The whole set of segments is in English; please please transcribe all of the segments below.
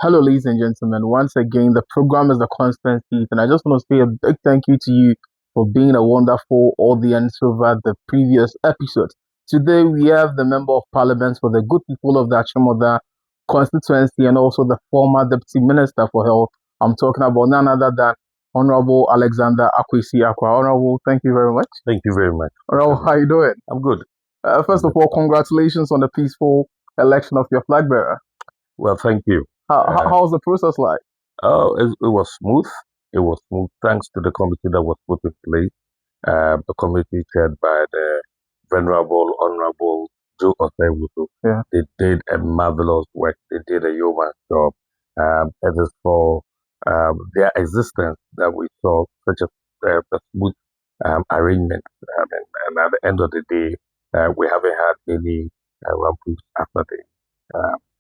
Hello, ladies and gentlemen. Once again, the program is the constant heat, and I just want to say a big thank you to you for being a wonderful audience over the previous episodes. Today, we have the Member of Parliament for the good people of the Achimota constituency and also the former Deputy Minister for Health. I'm talking about none other than Honorable Alexander Aquah. Honorable, thank you very much. Thank you very much. Honorable, how you doing? I'm good. First of all, congratulations on the peaceful election of your flag bearer. Well, thank you. How was the process like? Oh, it was smooth. It was smooth thanks to the committee that was put in place. The committee chaired by the Venerable Honorable Joe Osewusu. Yeah. They did a marvelous work. They did a yeoman's job. It is for their existence that we saw such a smooth arrangement. And at the end of the day, we haven't had any rumbles after the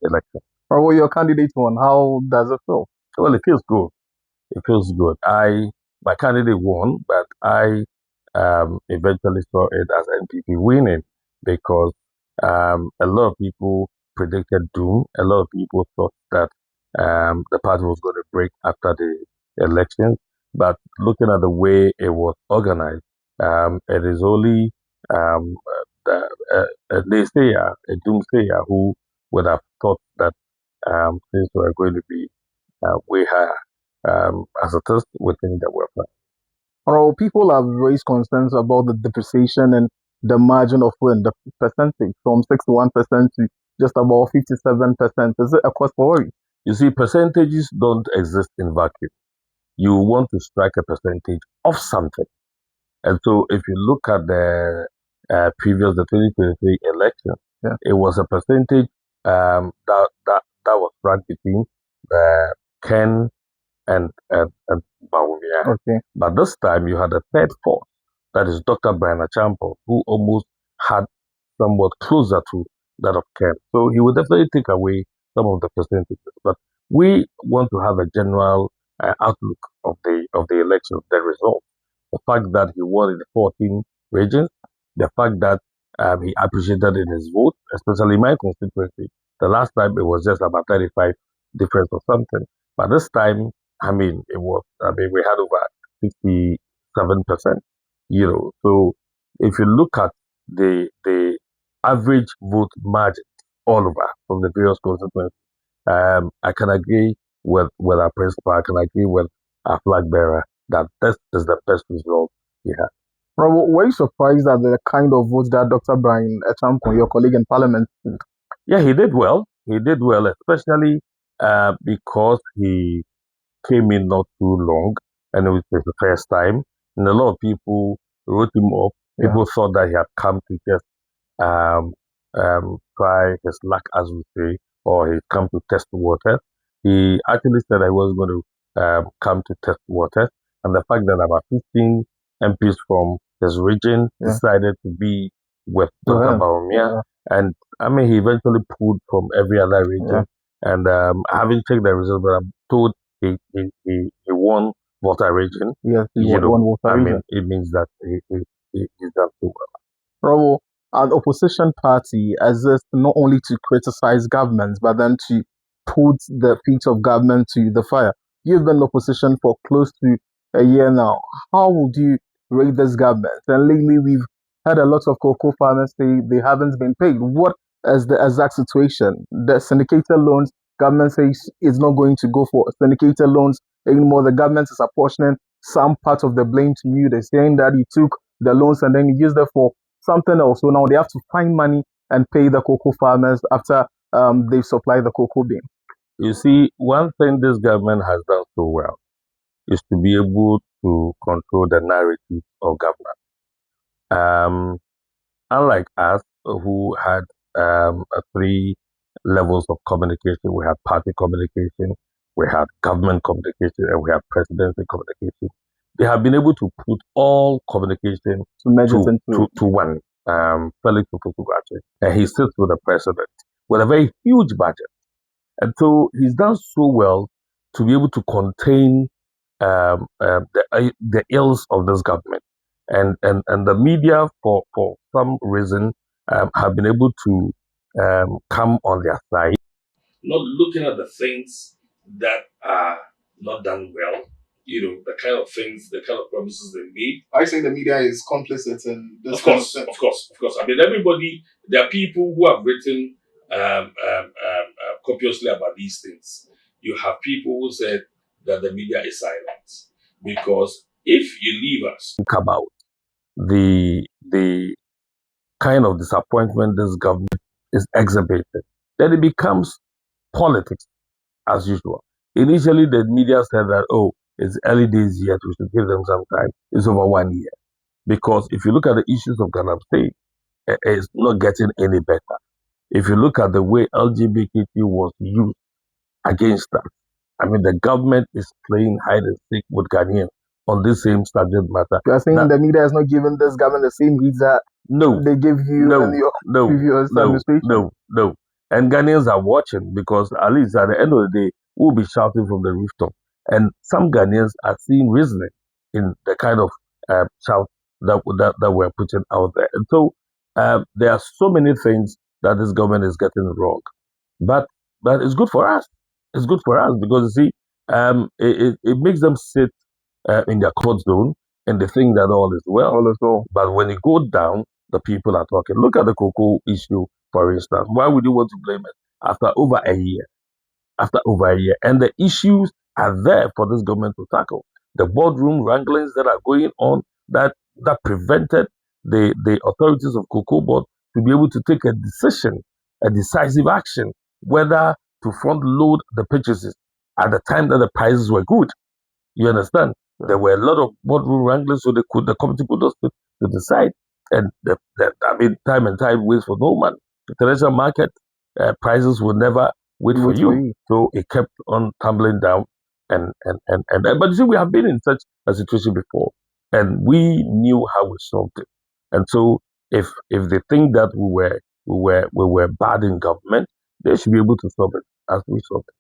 election. Or what your candidate won? How does it feel? Well, it feels good. It feels good. My candidate won, but I eventually saw it as NPP winning because a lot of people predicted doom. A lot of people thought that the party was going to break after the elections. But looking at the way it was organized, it is only a naysayer, a doomsayer, who would have thought that things were going to be way higher. As a test, we think that we're fine. Well, people have raised concerns about the depreciation and the margin of win, the percentage from 61% to just about 57%. Is it a cause for worry? You see, percentages don't exist in vacuum. You want to strike a percentage of something. And so if you look at the previous, the 2023 election, yeah, it was a percentage that was struck between Ken and Bawumia. Okay. But this time you had a third force, that is Dr. Brian Achampo, who almost had somewhat closer to that of Ken. So he would definitely take away some of the percentages. But we want to have a general outlook of the election, the result. The fact that he won in the 14 regions, the fact that he appreciated in his vote, especially my constituency. The last time it was just about 35 difference or something. But this time, we had over 57%, So if you look at the average vote margin all over from the various constituencies, I can agree with our principal, I can agree with our flag bearer that this is the best result we had. Were you surprised at the kind of votes that Dr. Brian Achampo, your colleague in Parliament, did? Yeah, he did well. He did well, especially because he came in not too long, and it was the first time. And a lot of people wrote him off. People thought that he had come to just try his luck, as we say, or he come to test water. He actually said I was going to come to test water, and the fact that about 15 MPs from his region decided to be with Dr. Bawumia, and he eventually pulled from every other region. And I haven't checked the results, but I'm told he won Volta region. Yes, he won Volta region. It means that he's done so well. Bravo, an opposition party exists not only to criticize governments, but then to put the feet of government to the fire. You've been in opposition for close to a year now. How would you rate this government? And lately, we've had a lot of cocoa farmers say they haven't been paid. What is the exact situation? The syndicated loans, government says it's not going to go for syndicated loans anymore. The government is apportioning some part of the blame to you. They're saying that you took the loans and then you used them for something else. So now they have to find money and pay the cocoa farmers after they supply the cocoa bean. You see, one thing this government has done so well is to be able to control the narrative of government. Unlike us, who had 3 levels of communication, we had party communication, we had government communication, and we had presidency communication. They have been able to put all communication to one, Felix Ofosu-Boakye, and he sits with the president with a very huge budget. And so he's done so well to be able to contain the ills of this government. And the media, for some reason, have been able to come on their side, not looking at the things that are not done well. The kind of things, the kind of promises they made. Are you saying the media is complicit in this? Of course. I mean, everybody. There are people who have written copiously about these things. You have people who said that the media is silent because if you leave us about the kind of disappointment this government is exhibiting, then it becomes politics as usual. Initially, the media said that, oh, it's early days yet, we should give them some time. It's over 1 year. Because if you look at the issues of Galamsey, it's not getting any better. If you look at the way LGBTQ was used against us, I mean, the government is playing hide and seek with Ghanaians on this same subject matter. You are saying the media is not giving this government the same reads that they give you in your previous administration? No. And Ghanaians are watching because at least at the end of the day, we'll be shouting from the rooftop. And some Ghanaians are seeing reasoning in the kind of shout that we're putting out there. And so there are so many things that this government is getting wrong. But it's good for us. It's good for us because, you see, it makes them sit in their comfort zone and they think that all is well. All is well. But when it goes down, the people are talking. Look at the cocoa issue, for instance. Why would you want to blame it after over a year? And the issues are there for this government to tackle. The boardroom wranglings that are going on that prevented the authorities of Cocoa Board to be able to take a decision, a decisive action, whether to front load the purchases at the time that the prices were good. You understand? There were a lot of boardroom wranglings, so the committee could not sit to decide. And time and time waits for no man. The international market prices will never wait for you. So it kept on tumbling down, and but you see, we have been in such a situation before, and we knew how we solved it. And so, if they think that we were bad in government, they should be able to solve it as we solved it.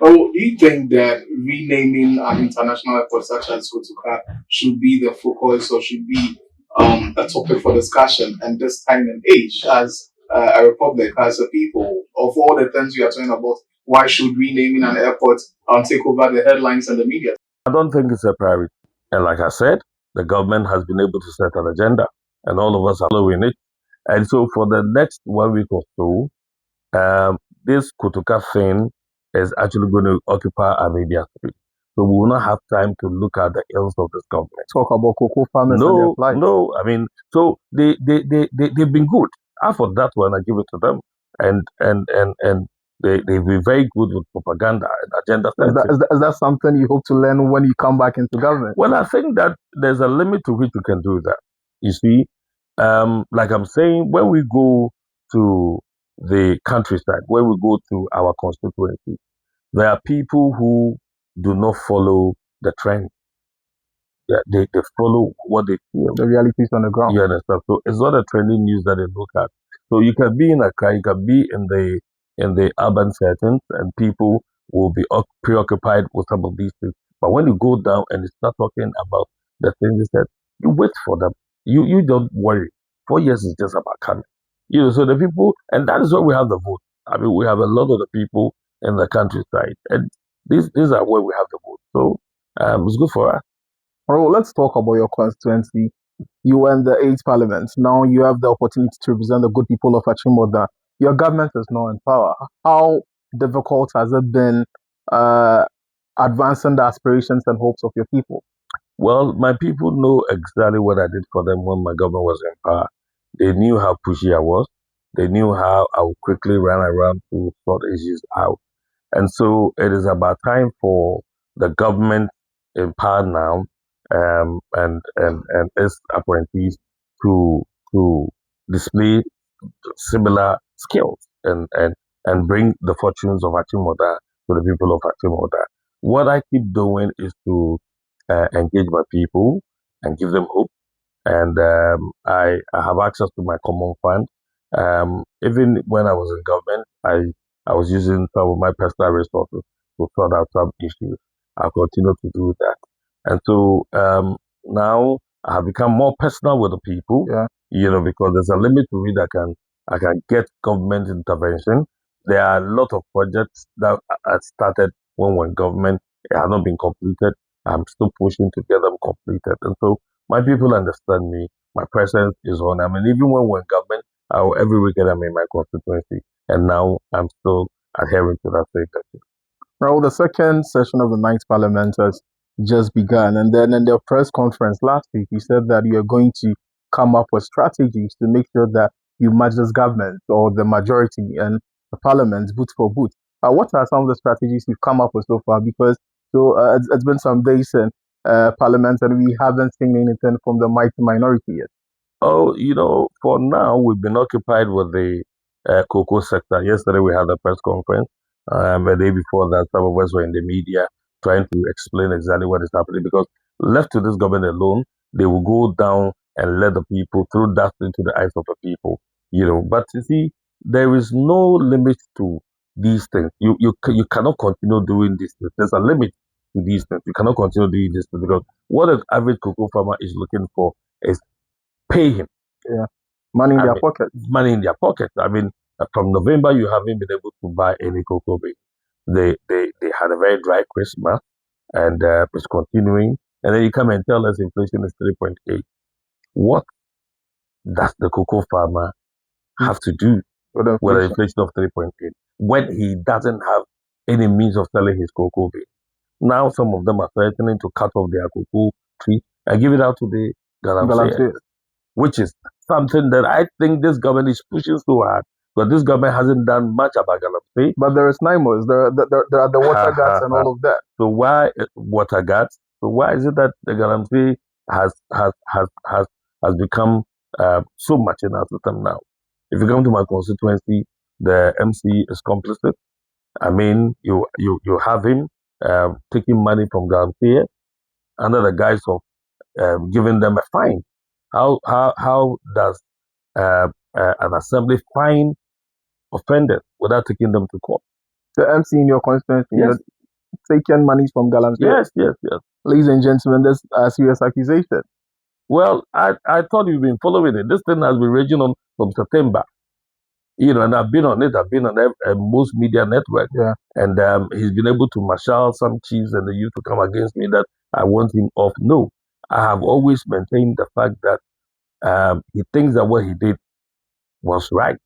Oh, do you think that renaming an international airport such as Kotoka should be the focus or should be a topic for discussion in this time and age as a republic, as a people, of all the things we are talking about? Why should renaming an airport take over the headlines and the media? I don't think it's a priority. And like I said, the government has been able to set an agenda and all of us are following it. And so for the next 1 week or so, this Kotoka thing is actually going to occupy our media space. So we will not have time to look at the ills of this government. Talk about cocoa farmers and their plight. No. I mean, so they've been good. Half of that one I give it to them, and they've been very good with propaganda and agenda. Is that something you hope to learn when you come back into government? Well, I think that there's a limit to which you can do that. You see, like I'm saying, when we go to the countryside, when we go to our constituency, there are people who do not follow the trend. They follow what they feel. The realities on the ground. You understand? So it's not a trending news that they look at. So you can be in Accra, you can be in the urban settings, and people will be preoccupied with some of these things. But when you go down and you start talking about the things they said, you wait for them. You don't worry. 4 years is just about coming. So the people, and that is why we have the vote. I mean, we have a lot of the people in the countryside, and these are where we have the vote. So it's good for us. All right, let's talk about your constituency. You were in the 8th Parliament. Now you have the opportunity to represent the good people of Achimota. Your government is now in power. How difficult has it been advancing the aspirations and hopes of your people? Well, my people know exactly what I did for them when my government was in power. They knew how pushy I was. They knew how I would quickly run around to sort issues out. And so it is about time for the government in power now and its appointees to display similar skills and bring the fortunes of Achimota to the people of Achimota. What I keep doing is to engage my people and give them hope. And I have access to my common fund. Even when I was in government, I was using some of my personal resources to sort out some issues. I'll continue to do that. And so now I have become more personal with the people, because there's a limit to it. I can get government intervention. There are a lot of projects that I started when we're in government, it has not been completed. I'm still pushing to get them completed. And so my people understand me. My presence is on. I mean, even when we're in government, every weekend I'm in my constituency. And now I'm still adhering to that same thing. Well, the second session of the ninth parliament has just begun. And then in their press conference last week, you said that you're going to come up with strategies to make sure that you match this government or the majority and the parliament boot for boot. What are some of the strategies you've come up with so far? Because it's been some days in parliament and we haven't seen anything from the mighty minority yet. Oh, for now, we've been occupied with the cocoa sector. Yesterday, we had a press conference. The day before that, some of us were in the media trying to explain exactly what is happening because left to this government alone, they will go down and let the people throw dust into the eyes of the people. But you see, there is no limit to these things. You cannot continue doing this. There's a limit to these things. You cannot continue doing this because what an average cocoa farmer is looking for is pay him. Yeah, money in their pocket. Money in their pocket. I mean, from November, you haven't been able to buy any cocoa bean. They had a very dry Christmas, and it's continuing. And then you come and tell us inflation is 3.8. What does the cocoa farmer have to do with an inflation of 3.8 when he doesn't have any means of selling his cocoa bean? Now, some of them are threatening to cut off their cocoa tree and give it out to the Galamsey, which is something that I think this government is pushing so hard, but this government hasn't done much about Galamsey. But there is NIMOs, there are the water guards and all of that. So why water guards? So why is it that the Galamsey has become so much in our system now? If you come to my constituency, the MC is complicit. I mean, you have him taking money from Galamsey under the guise of giving them a fine. How does an assembly fine offenders without taking them to court? The MC in your constituency, yes, taking money from Galamsey. Yes. Ladies and gentlemen, that's a serious accusation. Well, I thought you've been following it. This thing has been raging on from September. And I've been on it. I've been on most media networks. Yeah. And he's been able to marshal some chiefs and the youth to come against me that I want him off. No, I have always maintained the fact that he thinks that what he did was right,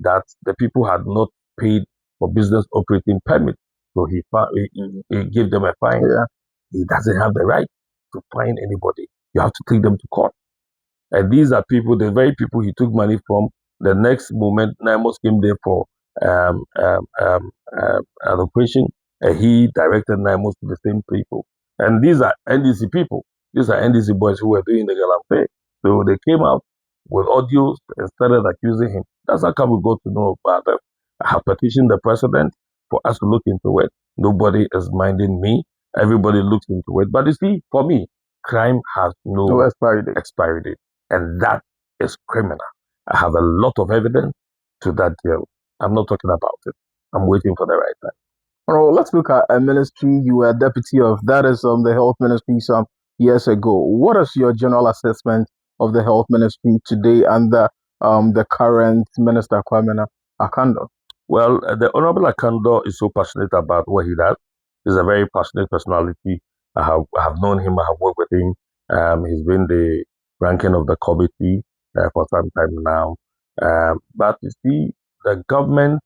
that the people had not paid for business operating permit. So he gave them a fine. Yeah. He doesn't have the right to fine anybody. You have to take them to court. And these are people, the very people he took money from. The next moment, Naimos came there for an operation, and he directed Naimos to the same people. And these are NDC people. These are NDC boys who were doing the Galamsey. So they came out with audios and started accusing him. That's how come we got to know about them. I have petitioned the president for us to look into it. Nobody is minding me. Everybody looks into it. But you see, for me, crime has no expiry date. And that is criminal. I have a lot of evidence to that deal. I'm not talking about it. I'm waiting for the right time. All right, let's look at a ministry you were deputy of. That is the health ministry some years ago. What is your general assessment of the health ministry today and the current minister, Kwame Akando? Well, the Honorable Akando is so passionate about what he does. He's a very passionate personality. I have known him. I have worked with him. He's been the ranking of the committee for some time now. But you see, the government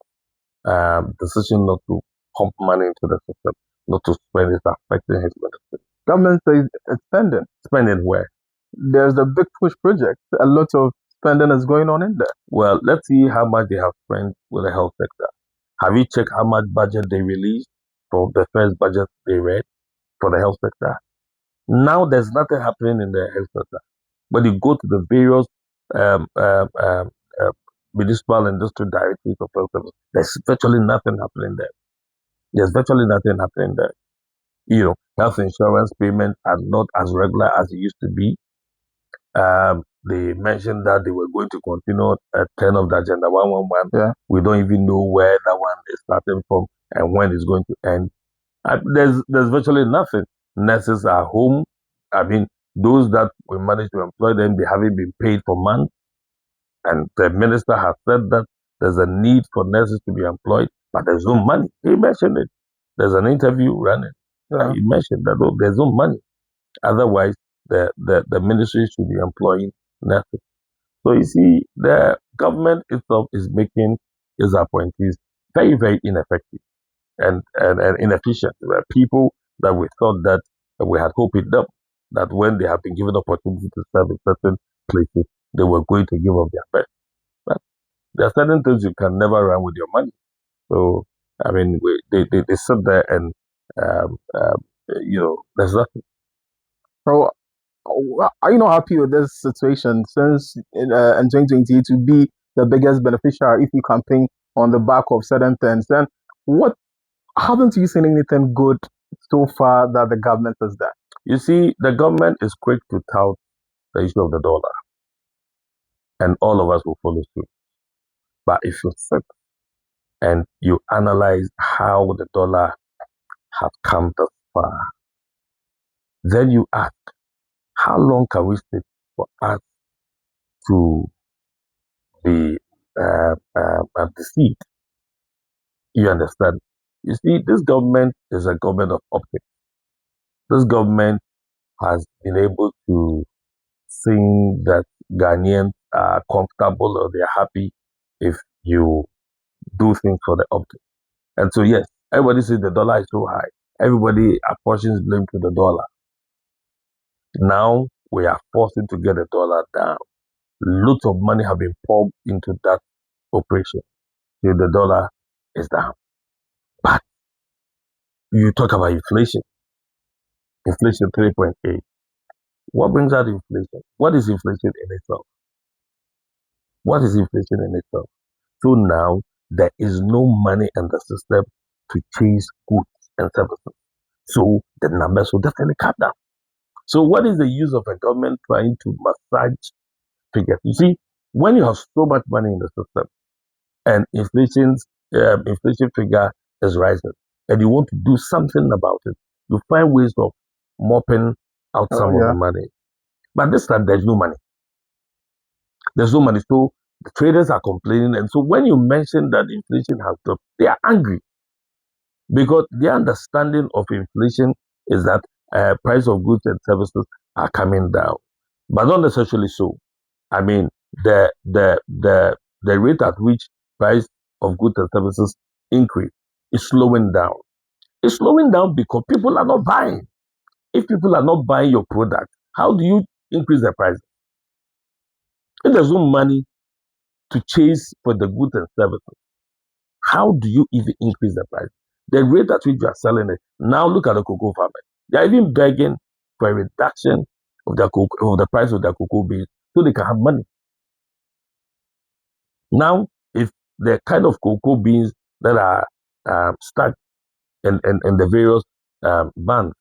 decision not to pump money into the system, not to spend it, affecting his ministry. Government says it's spending. Spending where? There's the big push project. A lot of spending is going on in there. Well, let's see how much they have spent with the health sector. Have you checked how much budget they released from the first budget they read for the health sector? Now there's nothing happening in the health sector. When you go to the various municipal and district directories of health service, there's virtually nothing happening there. There's virtually nothing happening there. Health insurance payments are not as regular as it used to be. They mentioned that they were going to continue at 10 of the Agenda 111. Yeah. We don't even know where that one is starting from and when it's going to end. There's virtually nothing. Nurses are home. I mean, those that we managed to employ them, they haven't been paid for months. And the minister has said that there's a need for nurses to be employed, but there's no money. He mentioned it. there's an interview running. He mentioned that there's no money. Otherwise, the ministry should be employing nothing. So you see, the government itself is making its appointees very, very ineffective and inefficient. There are people that we thought that we had hoped in them, that when they have been given opportunity to serve in certain places, they were going to give up their best. But there are certain things you can never run with your money. So, I mean, they sit there and, there's nothing. So, are you not happy with this situation since in 2020 to be the biggest beneficiary if you campaign on the back of certain things? Then what haven't you seen anything good so far that the government has done? You see, the government is quick to tout the issue of the dollar, and all of us will follow suit. But if you sit and you analyze how the dollar have come thus far, then you ask, how long can we sit for us to be deceived? You understand? You see, this government is a government of optics. This government has been able to sing that Ghanaians are comfortable or they're happy if you do things for the optics. And so, yes, everybody says the dollar is so high. Everybody apportions blame to the dollar. Now we are forcing to get the dollar down. Lots of money have been poured into that operation. So the dollar is down. But you talk about inflation. Inflation 3.8. What brings out inflation? What is inflation in itself? What is inflation in itself? So now there is no money in the system to chase goods and services. So the numbers will definitely come down. So what is the use of a government trying to massage figures? You see, when you have so much money in the system and inflation figure is rising, and you want to do something about it, you find ways of mopping out some of the money. But this time there's no money. There's no money. So the traders are complaining. And so when you mention that inflation has dropped, they are angry because their understanding of inflation is that price of goods and services are coming down, but not necessarily so. I mean, the rate at which price of goods and services increase is slowing down. It's slowing down because people are not buying. If people are not buying your product, how do you increase the price? If there's no money to chase for the goods and services, how do you even increase the price? The rate at which you are selling it. Now look at the cocoa farmers. They are even begging for a reduction of the price of their cocoa beans so they can have money. Now, if the kind of cocoa beans that are stuck in the various banks,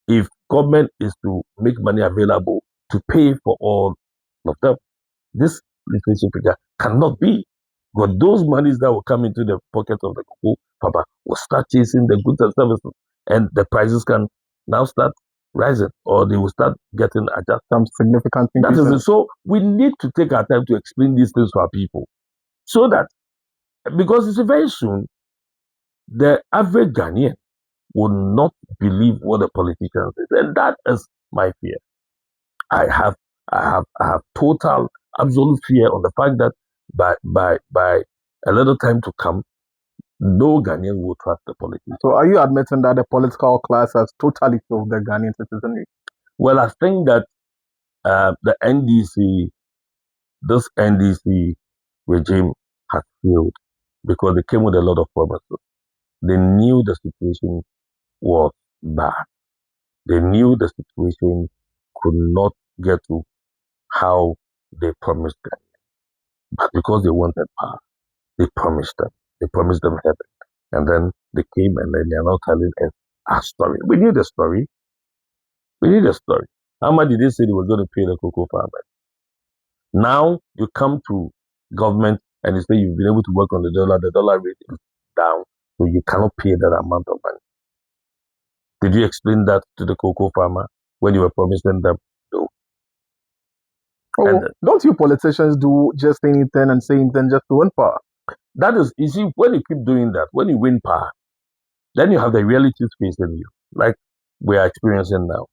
if government is to make money available to pay for all of them, this inflation figure cannot be. But those monies that will come into the pockets of the cocoa farmer will start chasing the goods and services, and the prices can now start rising, or they will start getting adjusted. Some significant increase. That is it. So we need to take our time to explain these things to our people, so that, because it's very soon, the average Ghanaian will not believe what the politicians say, and that is my fear. I have total, absolute fear on the fact that by a little time to come, no Ghanaian will trust the politicians. So are you admitting that the political class has totally failed the Ghanaian citizenry? Well, I think that the NDC, this NDC regime has failed because they came with a lot of promises. They knew the situation was bad. They knew the situation could not get to how they promised them. But because they wanted power, they promised them. They promised them heaven. And then they came and then they are now telling us our story. We knew the story. We knew the story. How much did they say they were going to pay the cocoa farmers? Now you come to government and you say you've been able to work on the dollar rate is down, so you cannot pay that amount of money. Did you explain that to the cocoa farmer when you were promising them? No. Oh, don't you politicians do just anything and say anything just to win power? That is, you see, when you keep doing that, when you win power, Then you have the realities facing you, like we are experiencing now.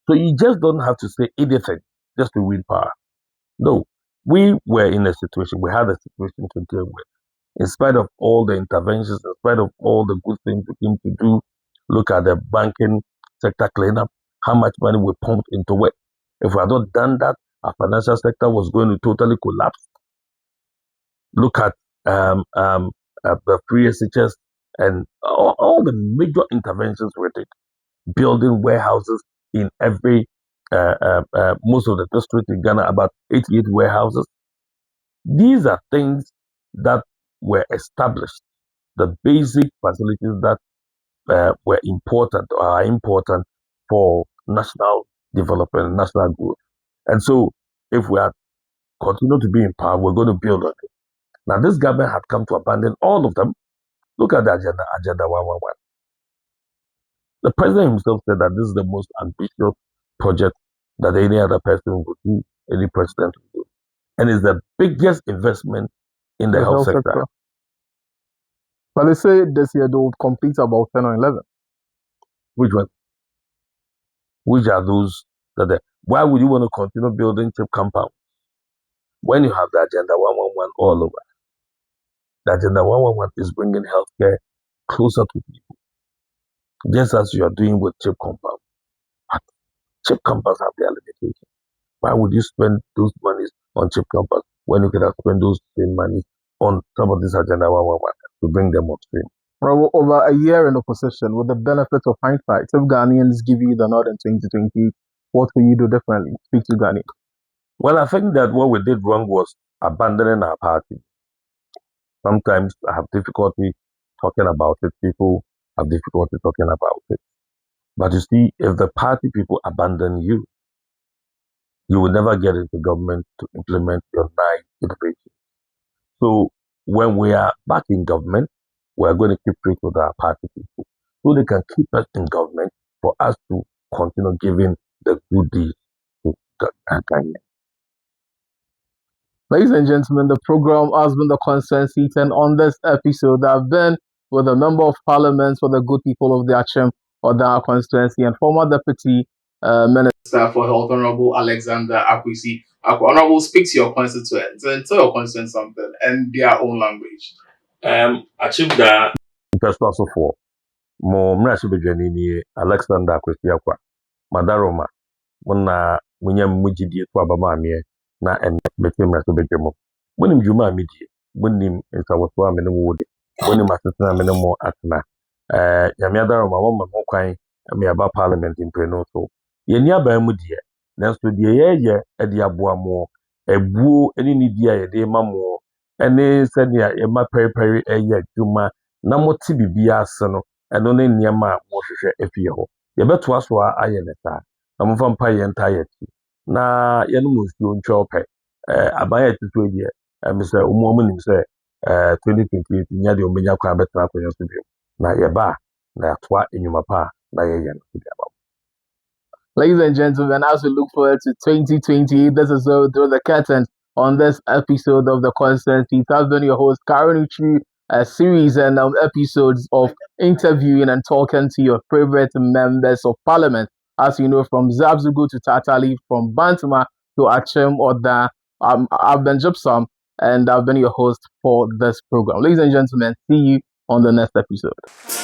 So you just don't have to say anything just to win power. No, we were in a situation, we had a situation to deal with. In spite of all the interventions, in spite of all the good things we came to do, look at the banking sector cleanup, how much money we pumped into it. If we had not done that, our financial sector was going to totally collapse. Look at the free SHS and all the major interventions we did, building warehouses in every most of the districts in Ghana, about 88 warehouses. These are things that were established, the basic facilities that were important or are important for national development, national growth. And so, if we are continue to be in power, we're going to build on it. Now, this government had come to abandon all of them. Look at the Agenda 111. The president himself said that this is the most ambitious project that any other person would do, any president would do. And it's the biggest investment in the health sector. But they say this year they will complete about 10 or 11. Which one? Which are those that why would you want to continue building chip compounds when you have the Agenda 111 all over? The Agenda 111 is bringing healthcare closer to people, just as you are doing with chip compounds. But chip compounds have their limitations. Why would you spend those monies on chip compounds when you could have spent those same money on some of this Agenda 111 to bring them upstream? Well, over a year in opposition, with the benefit of hindsight, if Ghanaians give you the nod in 2020, what will you do differently? Speak to Ghani. Well, I think that what we did wrong was abandoning our party. Sometimes I have difficulty talking about it. People have difficulty talking about it. But you see, if the party people abandon you, you will never get into government to implement your 9 innovations. So when we are back in government, we are going to keep faith with our party people so they can keep us in government for us to continue giving the good deeds to Ghana. Ladies and gentlemen, the program has been the consensus, and on this episode, I've been with a member of parliament for the good people of the Achem or the constituency and former deputy minister for health, Honorable Alexander Aquah. Honorable, speak to your constituents and tell your constituents something in their own language. Achieve that. Also for more Mrashibijani Alexander Aquah, Madaroma, Mona Munyam Mujidi Twabamamie, na and Betim Rasubijamo. When him Juma Midi, when him in Sawaswa Menwood, when him Assistant Menemo Atna, Yamiadaroma, one Mokai, and me about Parliament in Prenoso. Yenya Bamudia, next to the year at the Abuamo, a boo, any nidia, a de mamo, and they said, yeah, a ma peri a year, Juma, Namoti Bibia Sano, and only Niama was a few. You bet was why I am na mo mfa yɛ ntayɛ ti na yɛn mu nsuo ntwa ɔpɛ aban yɛ tutu yɛ mesɛ ɔmo nim sɛ 2028 nya deɛ ɔmenya kwan bɛtena akonnwa so bio na yɛba na yɛatoa enyuma pa na yɛyɛ no bi aba. Ladies and gentlemen, as we look forward to 2020, this is through the curtains on this episode of the Constantine. It has been your host, Karen Uchu, a series and episodes of interviewing and talking to your favorite members of parliament. As you know, from Zabzugu to Tatali, from Bantama to Achem or the I've been Gypsum, and I've been your host for this program. Ladies and gentlemen, see you on the next episode.